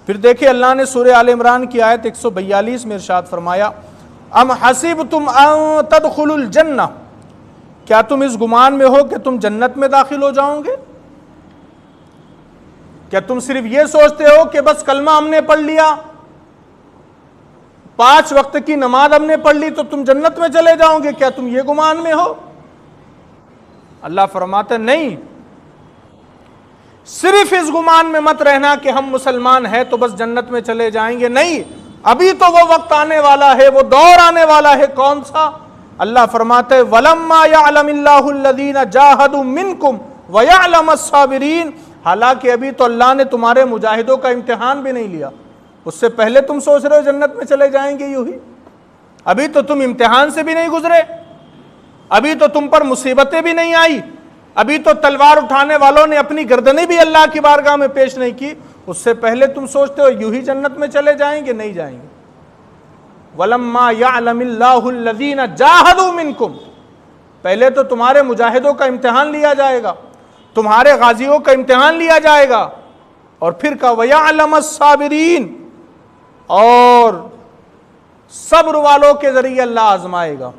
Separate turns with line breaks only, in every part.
پھر دیکھیں اللہ نے سورہ آل عمران کی آیت 142 میں ارشاد فرمایا ام حسبتم ان تدخلوا الجنہ، کیا تم اس گمان میں ہو کہ تم جنت میں داخل ہو جاؤ گے؟ کیا تم صرف یہ سوچتے ہو کہ بس کلمہ ہم نے پڑھ لیا، 5 وقت کی نماز ہم نے پڑھ لی تو تم جنت میں چلے جاؤ گے؟ کیا تم یہ گمان میں ہو؟ اللہ فرماتا نہیں، صرف اس گمان میں مت رہنا کہ ہم مسلمان ہیں تو بس جنت میں چلے جائیں گے، نہیں، ابھی تو وہ وقت آنے والا ہے، وہ دور آنے والا ہے۔ کون سا؟ اللہ فرماتے ہیں وَلَمَّا يَعْلَمِ اللَّهُ الَّذِينَ جَاهَدُوا مِنْكُمْ وَيَعْلَمَ الصَّابِرِينَ، حالانکہ ابھی تو اللہ نے تمہارے مجاہدوں کا امتحان بھی نہیں لیا، اس سے پہلے تم سوچ رہے ہو جنت میں چلے جائیں گے یوں ہی؟ ابھی تو تم امتحان سے بھی نہیں گزرے، ابھی تو تم پر مصیبتیں بھی نہیں آئی، ابھی تو تلوار اٹھانے والوں نے اپنی گردنیں بھی اللہ کی بارگاہ میں پیش نہیں کی، اس سے پہلے تم سوچتے ہو یوں ہی جنت میں چلے جائیں گے؟ نہیں جائیں گے۔ وَلَمَّا يَعْلَمِ اللَّهُ الَّذِينَ جَاهَدُوا مِنْكُمْ، پہلے تو تمہارے مجاہدوں کا امتحان لیا جائے گا، تمہارے غازیوں کا امتحان لیا جائے گا، اور پھر کہا وَيَعْلَمَ الصَّابِرِينَ، اور صبر والوں کے ذریعے اللہ آزمائے گا،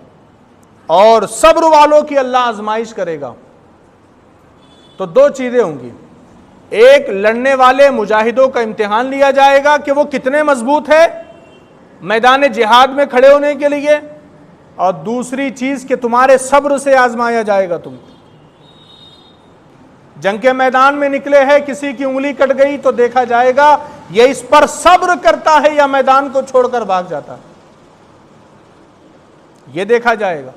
اور صبر والوں کی اللہ آزمائش کرے گا۔ تو 2 چیزیں ہوں گی، ایک لڑنے والے مجاہدوں کا امتحان لیا جائے گا کہ وہ کتنے مضبوط ہے میدان جہاد میں کھڑے ہونے کے لیے، اور دوسری چیز کہ تمہارے صبر سے آزمایا جائے گا تم کو۔ جنگ کے میدان میں نکلے ہیں، کسی کی انگلی کٹ گئی تو دیکھا جائے گا یہ اس پر صبر کرتا ہے یا میدان کو چھوڑ کر بھاگ جاتا ہے، یہ دیکھا جائے گا۔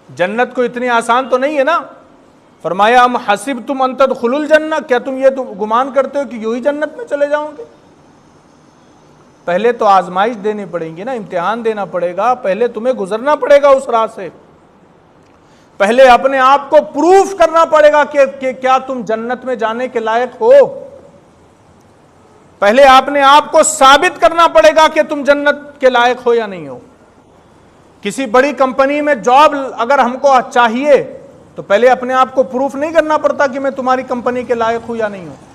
جنت کو اتنی آسان تو نہیں ہے نا۔ فرمایا ام حسبتم ان تدخلوا الجنہ، کیا تم یہ تو گمان کرتے ہو کہ یوں ہی جنت میں چلے جاؤ گے؟ پہلے تو آزمائش دینی پڑیں گی نا، امتحان دینا پڑے گا، پہلے تمہیں گزرنا پڑے گا اس راہ سے، پہلے اپنے آپ کو پروف کرنا پڑے گا کہ کیا تم جنت میں جانے کے لائق ہو، پہلے اپنے آپ کو ثابت کرنا پڑے گا کہ تم جنت کے لائق ہو یا نہیں ہو۔ کسی بڑی کمپنی میں جاب اگر ہم کو چاہیے تو پہلے اپنے آپ کو پروف نہیں کرنا پڑتا کہ میں تمہاری کمپنی کے لائق ہوں یا نہیں ہوں۔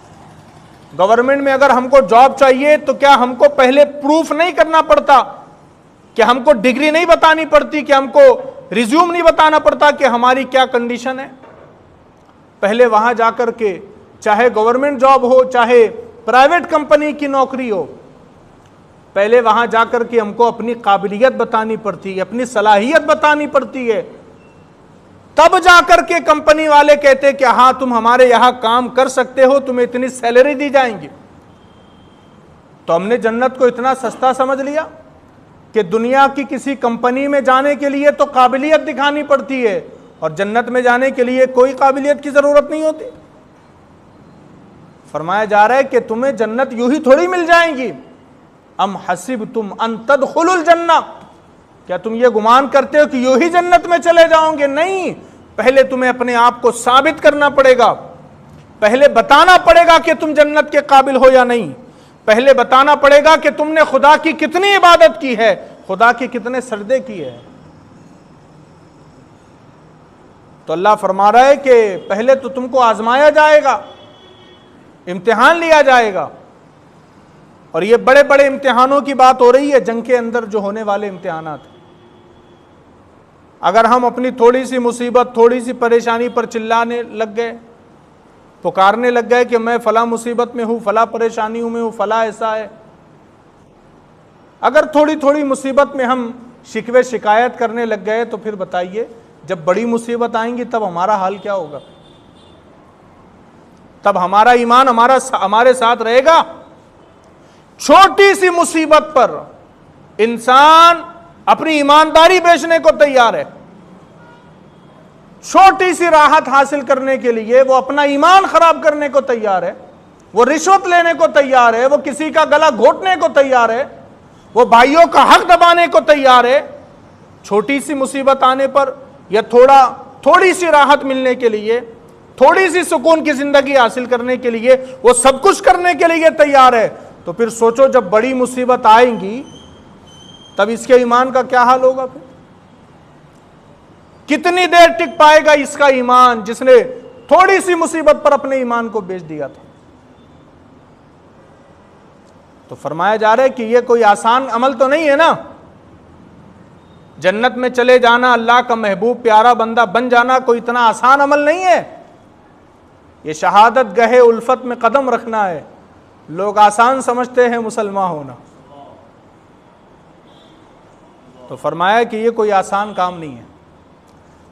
گورنمنٹ میں اگر ہم کو جاب چاہیے تو کیا ہم کو پہلے پروف نہیں کرنا پڑتا، کہ ہم کو ڈگری نہیں بتانی پڑتی، کہ ہم کو ریزیوم نہیں بتانا پڑتا کہ ہماری کیا کنڈیشن ہے؟ پہلے وہاں جا کر کے، چاہے گورنمنٹ جاب ہو چاہے پرائیویٹ کمپنی کی نوکری ہو، پہلے وہاں جا کر کے ہم کو اپنی قابلیت بتانی پڑتی ہے، اپنی صلاحیت بتانی پڑتی ہے، تب جا کر کے کمپنی والے کہتے کہ ہاں تم ہمارے یہاں کام کر سکتے ہو، تمہیں اتنی سیلری دی جائیں گی۔ تو ہم نے جنت کو اتنا سستا سمجھ لیا کہ دنیا کی کسی کمپنی میں جانے کے لیے تو قابلیت دکھانی پڑتی ہے، اور جنت میں جانے کے لیے کوئی قابلیت کی ضرورت نہیں ہوتی۔ فرمایا جا رہا ہے کہ تمہیں جنت یوں ہی تھوڑی مل جائیں گی۔ ام حسبتم ان تدخلوا الجنہ، کیا تم یہ گمان کرتے ہو کہ یوں ہی جنت میں چلے جاؤں گے؟ نہیں، پہلے تمہیں اپنے آپ کو ثابت کرنا پڑے گا، پہلے بتانا پڑے گا کہ تم جنت کے قابل ہو یا نہیں، پہلے بتانا پڑے گا کہ تم نے خدا کی کتنی عبادت کی ہے، خدا کے کتنے سجدے کیے ہیں۔ تو اللہ فرما رہا ہے کہ پہلے تو تم کو آزمایا جائے گا، امتحان لیا جائے گا، اور یہ بڑے بڑے امتحانوں کی بات ہو رہی ہے، جنگ کے اندر جو ہونے والے امتحانات۔ اگر ہم اپنی تھوڑی سی مصیبت، تھوڑی سی پریشانی پر چلانے لگ گئے، پکارنے لگ گئے کہ میں فلاں مصیبت میں ہوں، فلاں پریشانی میں ہوں، فلاں ایسا ہے، اگر تھوڑی تھوڑی مصیبت میں ہم شکوے شکایت کرنے لگ گئے تو پھر بتائیے جب بڑی مصیبت آئیں گی تب ہمارا حال کیا ہوگا؟ تب ہمارا ایمان ہمارے ساتھ رہے گا؟ چھوٹی سی مصیبت پر انسان اپنی ایمانداری بیچنے کو تیار ہے، چھوٹی سی راحت حاصل کرنے کے لیے وہ اپنا ایمان خراب کرنے کو تیار ہے، وہ رشوت لینے کو تیار ہے، وہ کسی کا گلا گھونٹنے کو تیار ہے، وہ بھائیوں کا حق دبانے کو تیار ہے۔ چھوٹی سی مصیبت آنے پر یا تھوڑی سی راحت ملنے کے لیے، تھوڑی سی سکون کی زندگی حاصل کرنے کے لیے وہ سب کچھ کرنے کے لیے تیار ہے، تو پھر سوچو جب بڑی مصیبت آئیں گی تب اس کے ایمان کا کیا حال ہوگا؟ پھر کتنی دیر ٹک پائے گا اس کا ایمان جس نے تھوڑی سی مصیبت پر اپنے ایمان کو بیچ دیا تھا؟ تو فرمایا جا رہا ہے کہ یہ کوئی آسان عمل تو نہیں ہے نا، جنت میں چلے جانا، اللہ کا محبوب پیارا بندہ بن جانا کوئی اتنا آسان عمل نہیں ہے، یہ شہادت گہے الفت میں قدم رکھنا ہے۔ لوگ آسان سمجھتے ہیں مسلمان ہونا، تو فرمایا کہ یہ کوئی آسان کام نہیں ہے۔